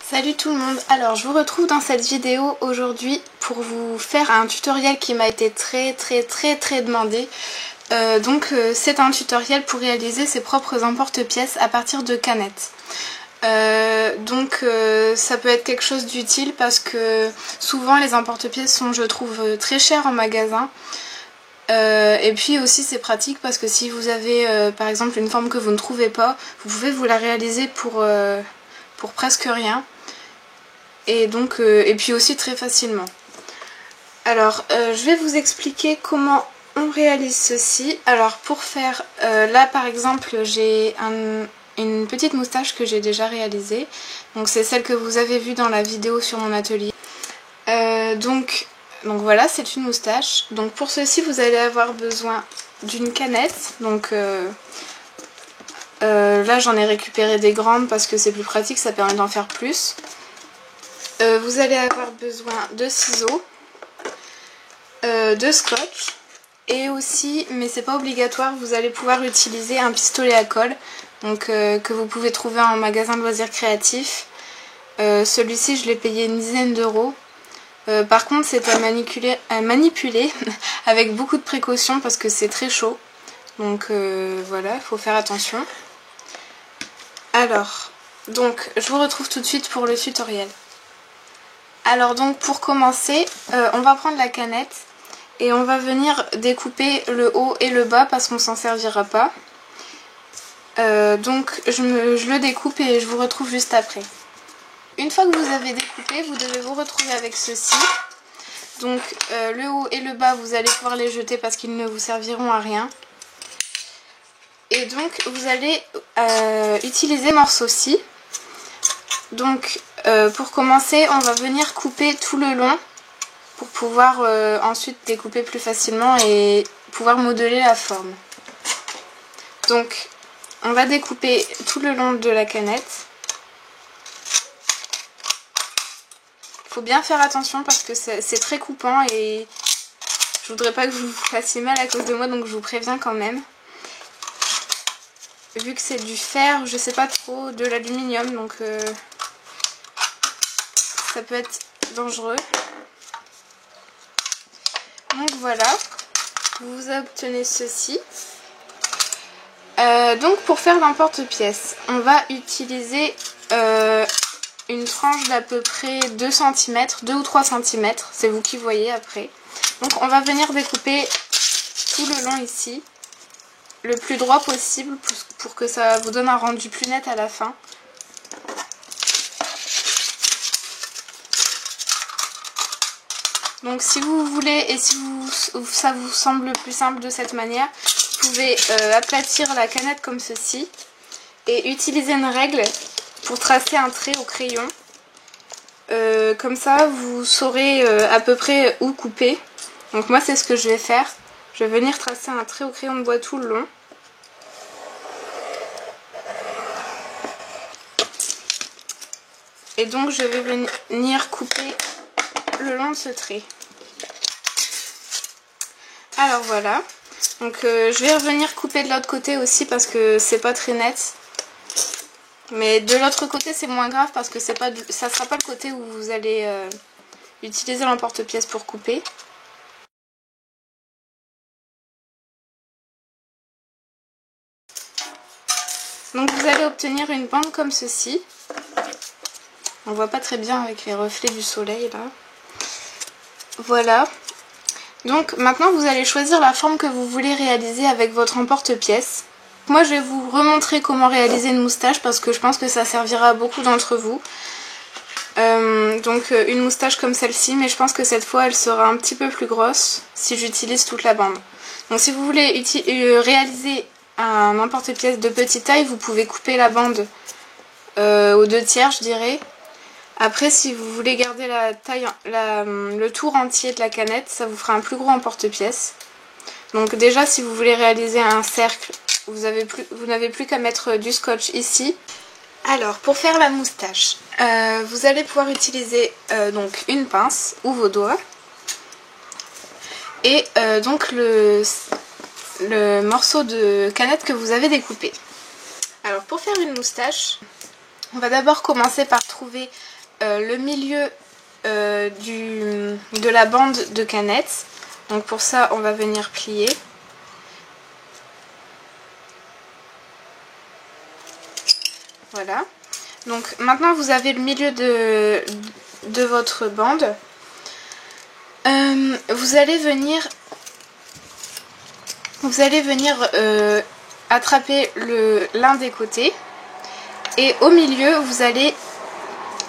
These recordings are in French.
Salut tout le monde, alors je vous retrouve dans cette vidéo aujourd'hui pour vous faire un tutoriel qui m'a été très demandé. C'est un tutoriel pour réaliser ses propres emporte-pièces à partir de canettes. Ça peut être quelque chose d'utile parce que souvent les emporte-pièces sont, je trouve, très chers en magasin. Et puis aussi c'est pratique parce que si vous avez par exemple une forme que vous ne trouvez pas, vous pouvez vous la réaliser pour presque rien. Et puis aussi très facilement. Alors je vais vous expliquer comment on réalise ceci. Alors pour faire, là par exemple j'ai une petite moustache que j'ai déjà réalisée. Donc c'est celle que vous avez vue dans la vidéo sur mon atelier. Donc voilà, c'est une moustache. Donc pour ceci vous allez avoir besoin d'une canette. Donc là j'en ai récupéré des grandes parce que c'est plus pratique, ça permet d'en faire plus. Vous allez avoir besoin de ciseaux, de scotch et aussi, mais c'est pas obligatoire, vous allez pouvoir utiliser un pistolet à colle donc, que vous pouvez trouver en magasin de loisirs créatifs. Celui-ci je l'ai payé une dizaine d'euros. Par contre c'est à manipuler avec beaucoup de précautions parce que c'est très chaud. Donc voilà, il faut faire attention. Alors, donc je vous retrouve tout de suite pour le tutoriel. Alors donc pour commencer, on va prendre la canette et on va venir découper le haut et le bas parce qu'on s'en servira pas. Je le découpe et je vous retrouve juste après. Une fois que vous avez découpé, vous devez vous retrouver avec ceci. Donc le haut et le bas, vous allez pouvoir les jeter parce qu'ils ne vous serviront à rien. Et donc vous allez utiliser morceau-ci. Donc pour commencer, on va venir couper tout le long pour pouvoir ensuite découper plus facilement et pouvoir modeler la forme. Donc on va découper tout le long de la canette. Il faut bien faire attention parce que c'est très coupant et je voudrais pas que vous vous fassiez mal à cause de moi, donc je vous préviens quand même. Vu que c'est du fer, je sais pas trop, de l'aluminium, donc ça peut être dangereux. Donc voilà, vous obtenez ceci. Donc pour faire l'emporte-pièce, on va utiliser une tranche d'à peu près 2 cm, 2 ou 3 cm, c'est vous qui voyez après. Donc on va venir découper tout le long ici, le plus droit possible pour que ça vous donne un rendu plus net à la fin. Donc si vous voulez et si ça vous semble plus simple de cette manière, vous pouvez aplatir la canette comme ceci et utiliser une règle pour tracer un trait au crayon. Comme ça vous saurez à peu près où couper. Donc moi c'est ce que je vais faire. Je vais venir tracer un trait au crayon de bois tout le long. Et donc je vais venir couper le long de ce trait. Alors voilà, donc je vais revenir couper de l'autre côté aussi parce que c'est pas très net. Mais de l'autre côté c'est moins grave parce que ça sera pas le côté où vous allez utiliser l'emporte-pièce pour couper. Donc vous allez obtenir une bande comme ceci. On voit pas très bien avec les reflets du soleil là. Voilà. Donc maintenant vous allez choisir la forme que vous voulez réaliser avec votre emporte-pièce. Moi je vais vous remontrer comment réaliser une moustache parce que je pense que ça servira à beaucoup d'entre vous. Une moustache comme celle-ci, mais je pense que cette fois elle sera un petit peu plus grosse si j'utilise toute la bande. Donc si vous voulez réaliser un emporte-pièce de petite taille, vous pouvez couper la bande aux 2/3 je dirais. Après si vous voulez garder la taille, le tour entier de la canette, ça vous fera un plus gros emporte-pièce. Donc déjà si vous voulez réaliser un cercle, vous n'avez plus qu'à mettre du scotch ici. Alors pour faire la moustache, vous allez pouvoir utiliser donc une pince ou vos doigts. Et donc le morceau de canette que vous avez découpé. Alors pour faire une moustache, On va d'abord commencer par trouver le milieu de la bande de canette. Donc pour ça, on va venir plier. Voilà. Donc maintenant, vous avez le milieu de votre bande. Vous allez venir attraper l'un des côtés. Et au milieu, vous allez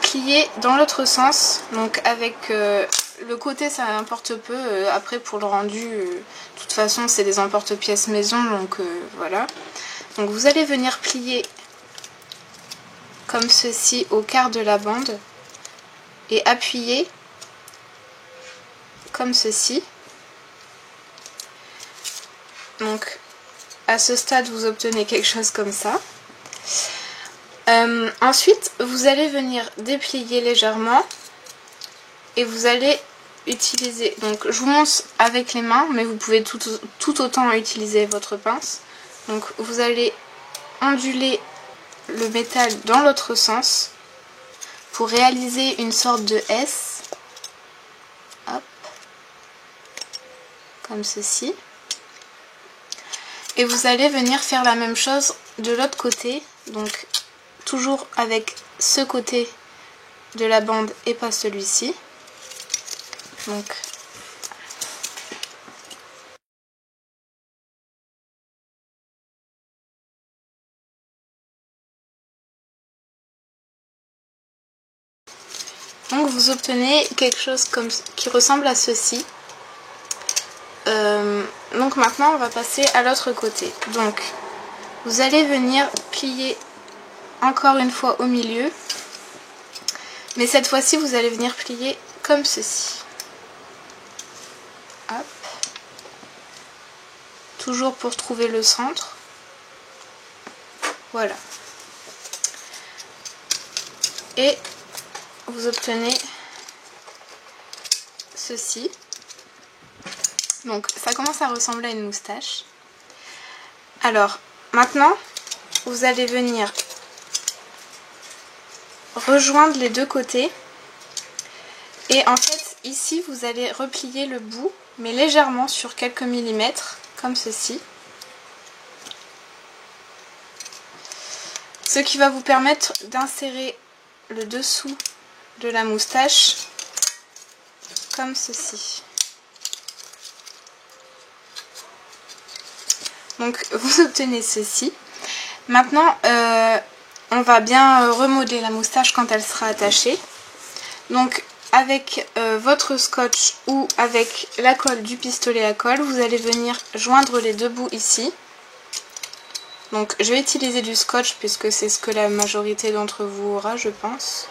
plier dans l'autre sens. Donc avec le côté, ça importe peu. Après, pour le rendu, de toute façon, c'est des emporte-pièces maison. Donc voilà. Donc vous allez venir plier comme ceci au quart de la bande. Et appuyer comme ceci. Donc à ce stade, vous obtenez quelque chose comme ça. Ensuite, vous allez venir déplier légèrement et vous allez utiliser, donc je vous montre avec les mains, mais vous pouvez tout autant utiliser votre pince. Donc vous allez onduler le métal dans l'autre sens pour réaliser une sorte de S. Hop, comme ceci. Et vous allez venir faire la même chose de l'autre côté, donc toujours avec ce côté de la bande et pas celui-ci. Donc vous obtenez quelque chose qui ressemble à ceci. Donc maintenant on va passer à l'autre côté. Donc vous allez venir plier encore une fois au milieu. Mais cette fois-ci vous allez venir plier comme ceci. Hop. Toujours pour trouver le centre. Voilà. Et vous obtenez ceci. Donc ça commence à ressembler à une moustache. Alors maintenant vous allez venir rejoindre les deux côtés. Et en fait ici vous allez replier le bout, mais légèrement sur quelques millimètres, comme ceci. Ce qui va vous permettre d'insérer le dessous de la moustache comme ceci. Donc vous obtenez ceci. Maintenant on va bien remodeler la moustache quand elle sera attachée. Donc avec votre scotch ou avec la colle du pistolet à colle, vous allez venir joindre les deux bouts ici. Donc je vais utiliser du scotch puisque c'est ce que la majorité d'entre vous aura, je pense.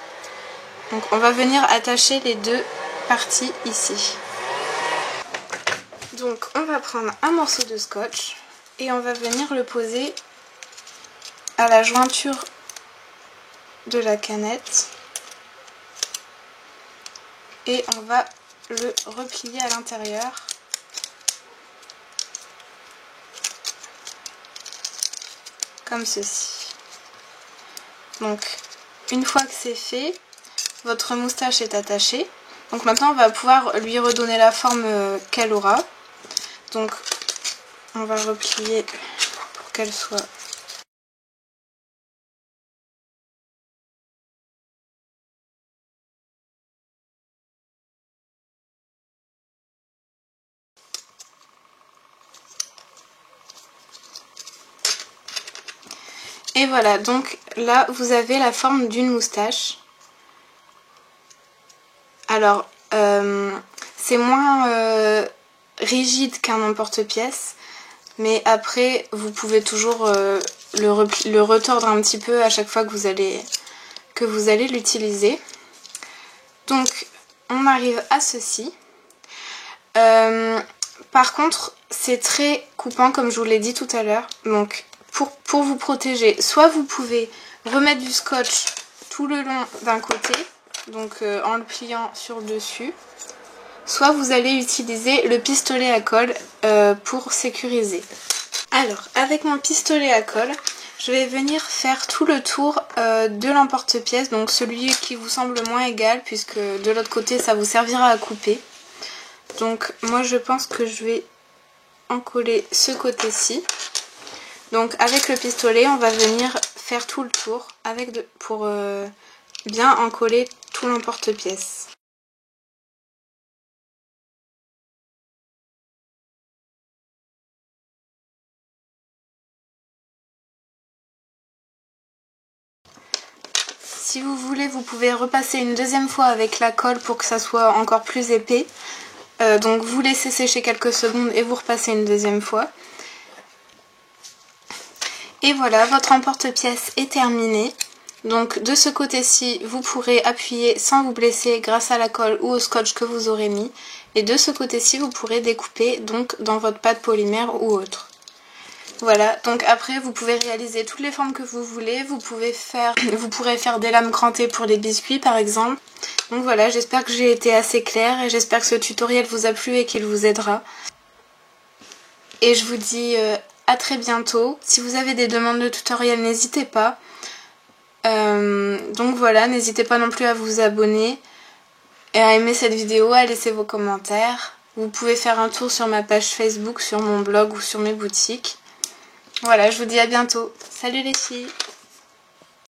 Donc on va venir attacher les deux parties ici. Donc on va prendre un morceau de scotch et on va venir le poser à la jointure de la canette. Et on va le replier à l'intérieur. Comme ceci. Donc une fois que c'est fait, votre moustache est attachée. Donc maintenant on va pouvoir lui redonner la forme qu'elle aura. Donc on va replier pour qu'elle soit... Et voilà, donc là vous avez la forme d'une moustache. Alors c'est moins rigide qu'un emporte-pièce, mais après vous pouvez toujours le retordre un petit peu à chaque fois que vous allez l'utiliser. Donc on arrive à ceci. Par contre c'est très coupant comme je vous l'ai dit tout à l'heure. Donc pour vous protéger, soit vous pouvez remettre du scotch tout le long d'un côté, donc en le pliant sur le dessus, soit vous allez utiliser le pistolet à colle pour sécuriser. Alors avec mon pistolet à colle, Je vais venir faire tout le tour de l'emporte-pièce, donc celui qui vous semble moins égal, puisque de l'autre côté ça vous servira à couper. Donc moi je pense que je vais encoller ce côté-ci. Donc avec le pistolet on va venir faire tout le tour pour bien encoller tout l'emporte-pièce. Si vous voulez, vous pouvez repasser une deuxième fois avec la colle pour que ça soit encore plus épais. Donc vous laissez sécher quelques secondes et vous repassez une deuxième fois. Et voilà, votre emporte-pièce est terminée. Donc de ce côté-ci, vous pourrez appuyer sans vous blesser grâce à la colle ou au scotch que vous aurez mis. Et de ce côté-ci, vous pourrez découper donc dans votre pâte polymère ou autre. Voilà, donc après vous pouvez réaliser toutes les formes que vous voulez. Vous pourrez faire des lames crantées pour les biscuits par exemple. Donc voilà, j'espère que j'ai été assez claire et j'espère que ce tutoriel vous a plu et qu'il vous aidera. Et je vous dis à très bientôt. Si vous avez des demandes de tutoriel, n'hésitez pas. Donc voilà, n'hésitez pas non plus à vous abonner et à aimer cette vidéo, à laisser vos commentaires. Vous pouvez faire un tour sur ma page Facebook, sur mon blog ou sur mes boutiques. Voilà, je vous dis à bientôt. Salut les filles!